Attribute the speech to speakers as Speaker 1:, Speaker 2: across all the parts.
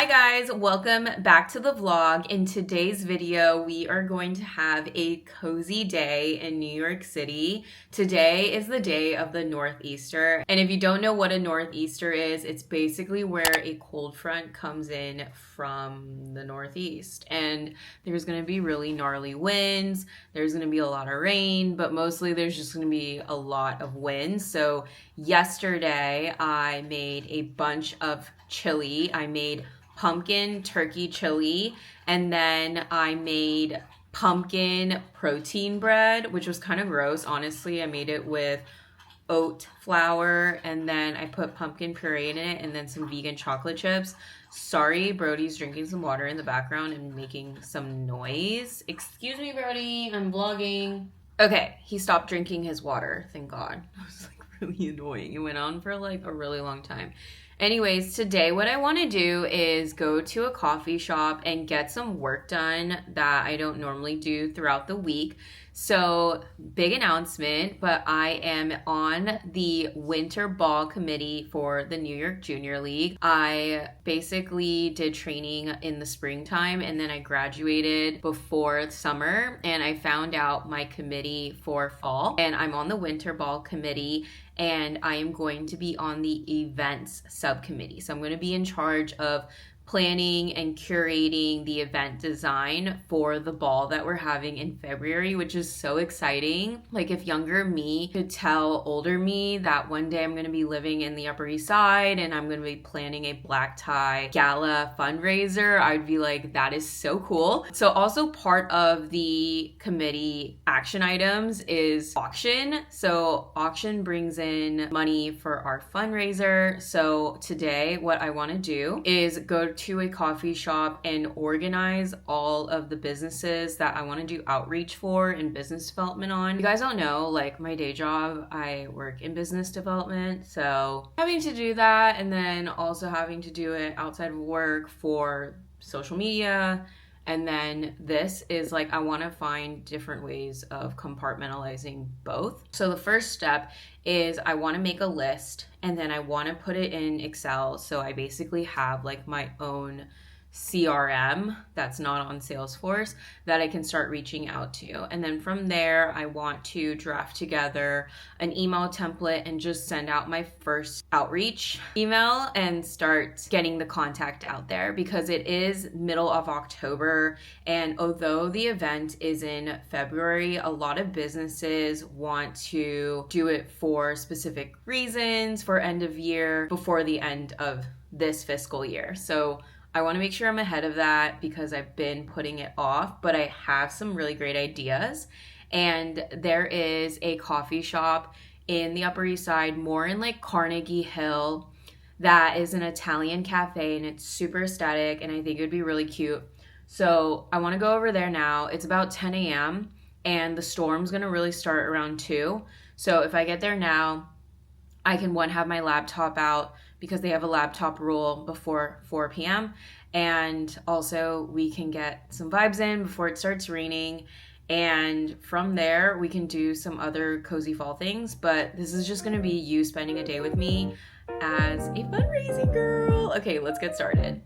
Speaker 1: Hi guys, welcome back to the vlog. In today's video, we are going to have a cozy day in New York City. Today is the day of the Northeaster. And if you don't know what a Northeaster is, it's basically where a cold front comes in from the Northeast. And there's gonna be really gnarly winds, there's gonna be a lot of rain, but mostly there's just gonna be a lot of wind. So yesterday I made a bunch of chili. I made pumpkin turkey chili, and then I made pumpkin protein bread, which was kind of gross, honestly. I made it with oat flour, and then I put pumpkin puree in it, and then some vegan chocolate chips. Sorry, Brody's drinking some water in the background and making some noise. Excuse me, Brody, I'm vlogging. Okay, he stopped drinking his water, thank God. It was like really annoying. It went on for like a really long time. Anyways, today what I want to do is go to a coffee shop and get some work done that I don't normally do throughout the week. So, big announcement, but I am on the winter ball committee for the New York Junior League. I basically did training in the springtime and then I graduated before summer, and I found out my committee for fall, and I'm on the winter ball committee, and I am going to be on the events subcommittee. So I'm going to be in charge of planning and curating the event design for the ball that we're having in February, which is so exciting. Like, if younger me could tell older me that one day I'm going to be living in the Upper East Side and I'm going to be planning a black tie gala fundraiser, I'd be like, that is so cool. So also part of the committee action items is auction. So auction brings in money for our fundraiser. So today what I want to do is go to a coffee shop and organize all of the businesses that I want to do outreach for and business development on. You guys don't know, like, my day job, I work in business development, so having to do that and then also having to do it outside of work for social media. And then this is like, I want to find different ways of compartmentalizing both. So the first step is I want to make a list, and then I want to put it in Excel. So I basically have like my own CRM that's not on Salesforce that I can start reaching out to. And then from there, I want to draft together an email template and just send out my first outreach email and start getting the contact out there, because it is middle of October. And although the event is in February, a lot of businesses want to do it for specific reasons for end of year before the end of this fiscal year. So I want to make sure I'm ahead of that because I've been putting it off, but I have some really great ideas. And there is a coffee shop in the Upper East Side, more in like Carnegie Hill, that is an Italian cafe, and it's super aesthetic, and I think it would be really cute. So I want to go over there now. It's about 10 a.m. and the storm's going to really start around 2. So if I get there now, I can, one, have my laptop out, because they have a laptop rule before 4 p.m. And also we can get some vibes in before it starts raining. And from there, we can do some other cozy fall things. But this is just going to be you spending a day with me as a fundraising girl. Okay, let's get started.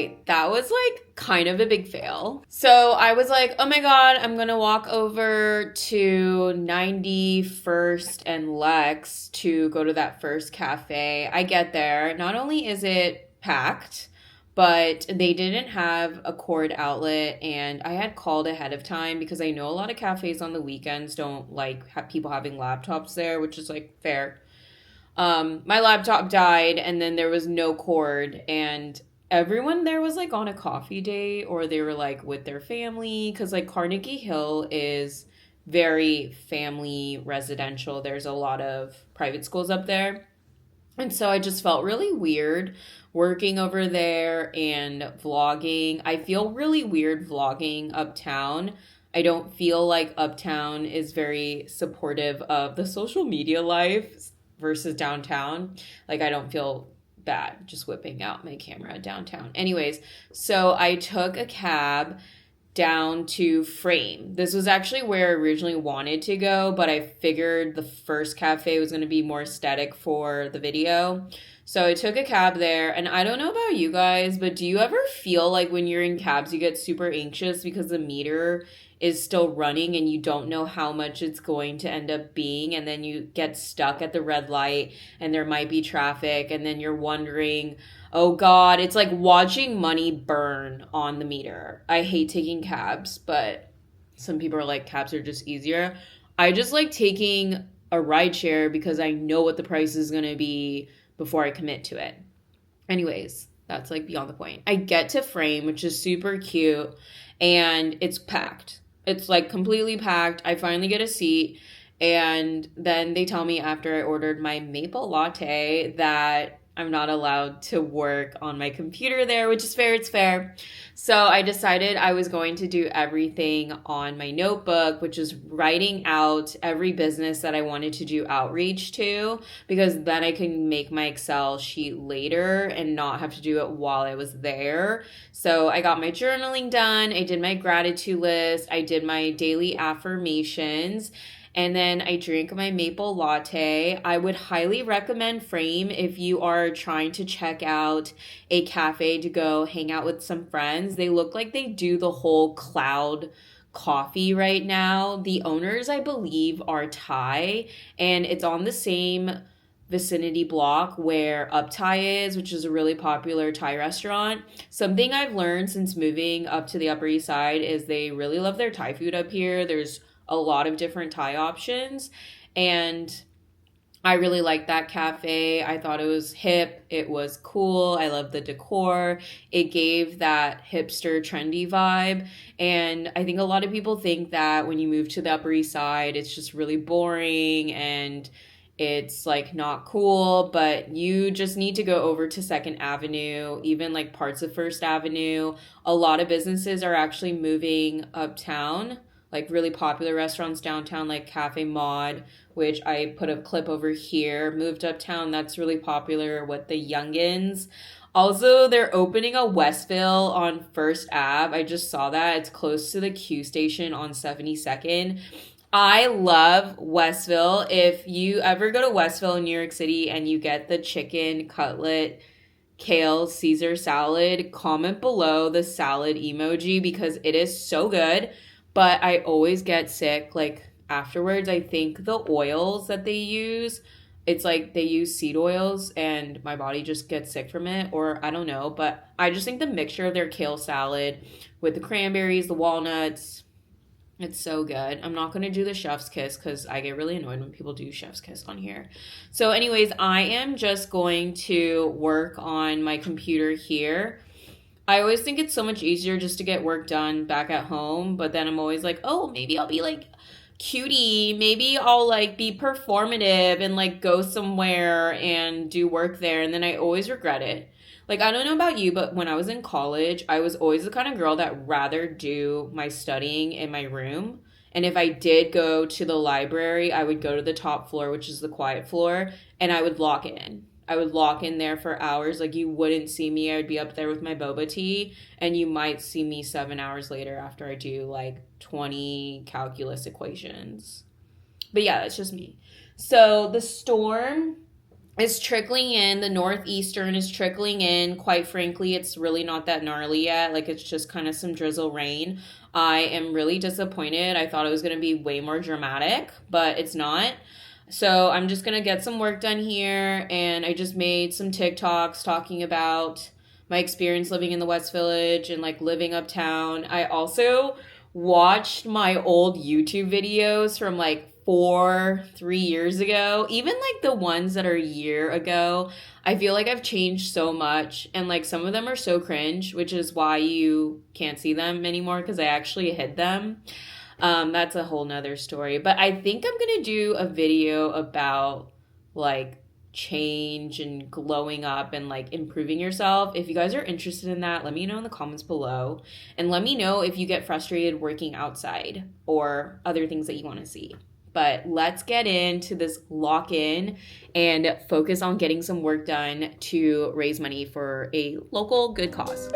Speaker 1: Okay, that was like kind of a big fail. So I was like, oh my God, I'm gonna walk over to 91st and Lex to go to that first cafe. I get there. Not only is it packed, but they didn't have a cord outlet, and I had called ahead of time because I know a lot of cafes on the weekends don't like people having laptops there, which is like fair. My laptop died, and then there was no cord, and everyone there was like on a coffee date, or they were like with their family, because like Carnegie Hill is very family residential. There's a lot of private schools up there. And so I just felt really weird working over there and vlogging. I feel really weird vlogging uptown. I don't feel like uptown is very supportive of the social media life versus downtown. Like, I don't feel bad just whipping out my camera downtown. Anyways, so I took a cab down to Frame. This was actually where I originally wanted to go, but I figured the first cafe was going to be more aesthetic for the video. So I took a cab there, and I don't know about you guys, but do you ever feel like when you're in cabs you get super anxious because the meter is still running and you don't know how much it's going to end up being, and then you get stuck at the red light and there might be traffic, and then you're wondering, oh God, it's like watching money burn on the meter. I hate taking cabs, but some people are like, cabs are just easier. I just like taking a ride share because I know what the price is going to be before I commit to it. Anyways, that's like beyond the point. I get to Frame, which is super cute, and it's packed. It's like completely packed. I finally get a seat, and then they tell me after I ordered my maple latte that I'm not allowed to work on my computer there, which is fair. It's fair. So I decided I was going to do everything on my notebook, which is writing out every business that I wanted to do outreach to, because then I can make my Excel sheet later and not have to do it while I was there. So I got my journaling done. I did my gratitude list. I did my daily affirmations. And then I drank my maple latte. I would highly recommend Frame if you are trying to check out a cafe to go hang out with some friends. They look like they do the whole cloud coffee right now. The owners, I believe, are Thai, and it's on the same vicinity block where Up Thai is, which is a really popular Thai restaurant. Something I've learned since moving up to the Upper East Side is they really love their Thai food up here. There's a lot of different Thai options, and I really liked that cafe. I thought it was hip. It was cool. I loved the decor. It gave that hipster trendy vibe. And I think a lot of people think that when you move to the Upper East Side, it's just really boring and it's like not cool, but you just need to go over to Second Avenue, even like parts of First Avenue. A lot of businesses are actually moving uptown, like really popular restaurants downtown, like Cafe Maud, which I put a clip over here, moved uptown. That's really popular with the youngins. Also, they're opening a Westville on First Ave. I just saw that. It's close to the Q station on 72nd. I love Westville. If you ever go to Westville in New York City and you get the chicken cutlet kale Caesar salad, comment below the salad emoji because it is so good. But I always get sick, like, afterwards. I think the oils that they use, it's like they use seed oils and my body just gets sick from it, or I don't know. But I just think the mixture of their kale salad with the cranberries, the walnuts, it's so good. I'm not going to do the chef's kiss because I get really annoyed when people do chef's kiss on here. So anyways, I am just going to work on my computer here. I always think it's so much easier just to get work done back at home, but then I'm always like, oh, maybe I'll be like cutie, maybe I'll like be performative and like go somewhere and do work there, and then I always regret it. Like, I don't know about you, but when I was in college, I was always the kind of girl that rather do my studying in my room. And if I did go to the library, I would go to the top floor, which is the quiet floor, and I would lock in. I would lock in there for hours. Like, you wouldn't see me. I would be up there with my boba tea, and you might see me 7 hours later after I do like 20 calculus equations. But yeah, that's just me. So the storm is trickling in. The northeastern is trickling in. Quite frankly, it's really not that gnarly yet. Like, it's just kind of some drizzle rain. I am really disappointed. I thought it was going to be way more dramatic, but it's not. So I'm just going to get some work done here. And I just made some TikToks talking about my experience living in the West Village and like living uptown. I also watched my old YouTube videos from like 3 years ago, even like the ones that are a year ago. I feel like I've changed so much, and like some of them are so cringe, which is why you can't see them anymore because I actually hid them. That's a whole nother story, but I think I'm gonna do a video about like change and glowing up and like improving yourself. If you guys are interested in that, let me know in the comments below, and let me know if you get frustrated working outside or other things that you want to see. But let's get into this lock-in and focus on getting some work done to raise money for a local good cause.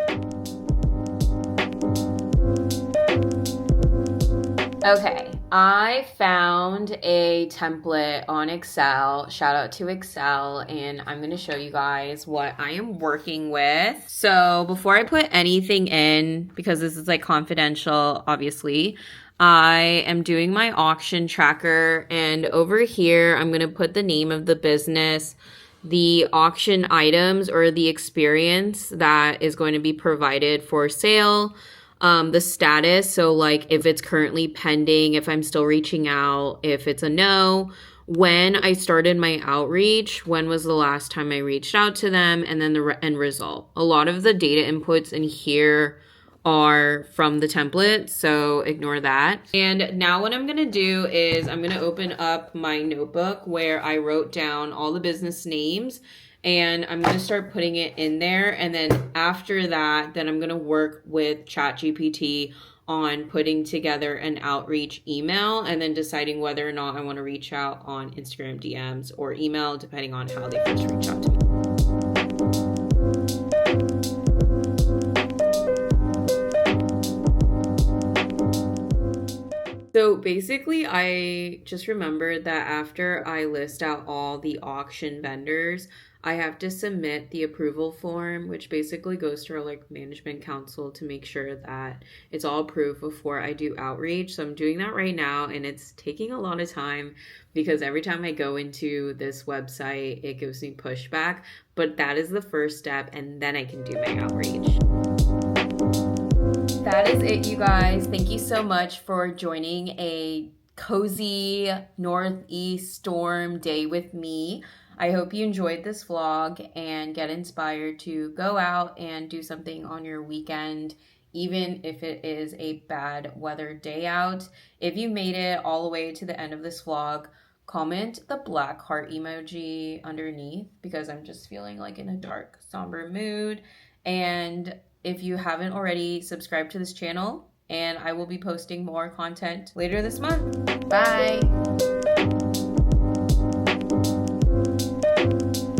Speaker 1: Okay, I found a template on Excel. Shout out to Excel, and I'm going to show you guys what I am working with. So before I put anything in, because this is like confidential, obviously, I am doing my auction tracker, and over here I'm going to put the name of the business, the auction items or the experience that is going to be provided for sale, the status, so like if it's currently pending, if I'm still reaching out, if it's a no, when I started my outreach, when was the last time I reached out to them, and then the end result. A lot of the data inputs in here are from the template, so ignore that. And now what I'm gonna do is I'm gonna open up my notebook where I wrote down all the business names, and I'm gonna start putting it in there. And then after that, then I'm gonna work with ChatGPT on putting together an outreach email and then deciding whether or not I want to reach out on Instagram DMs or email, depending on how they first reach out to me. So basically, I just remembered that after I list out all the auction vendors, I have to submit the approval form, which basically goes to our like management council to make sure that it's all approved before I do outreach. So I'm doing that right now, and it's taking a lot of time because every time I go into this website, it gives me pushback. But that is the first step, and then I can do my outreach. That is it, you guys. Thank you so much for joining a cozy northeast storm day with me. I hope you enjoyed this vlog and get inspired to go out and do something on your weekend, even if it is a bad weather day out. If you made it all the way to the end of this vlog, comment the black heart emoji underneath because I'm just feeling like in a dark, somber mood. And if you haven't already, subscribe to this channel, and I will be posting more content later this month. Bye!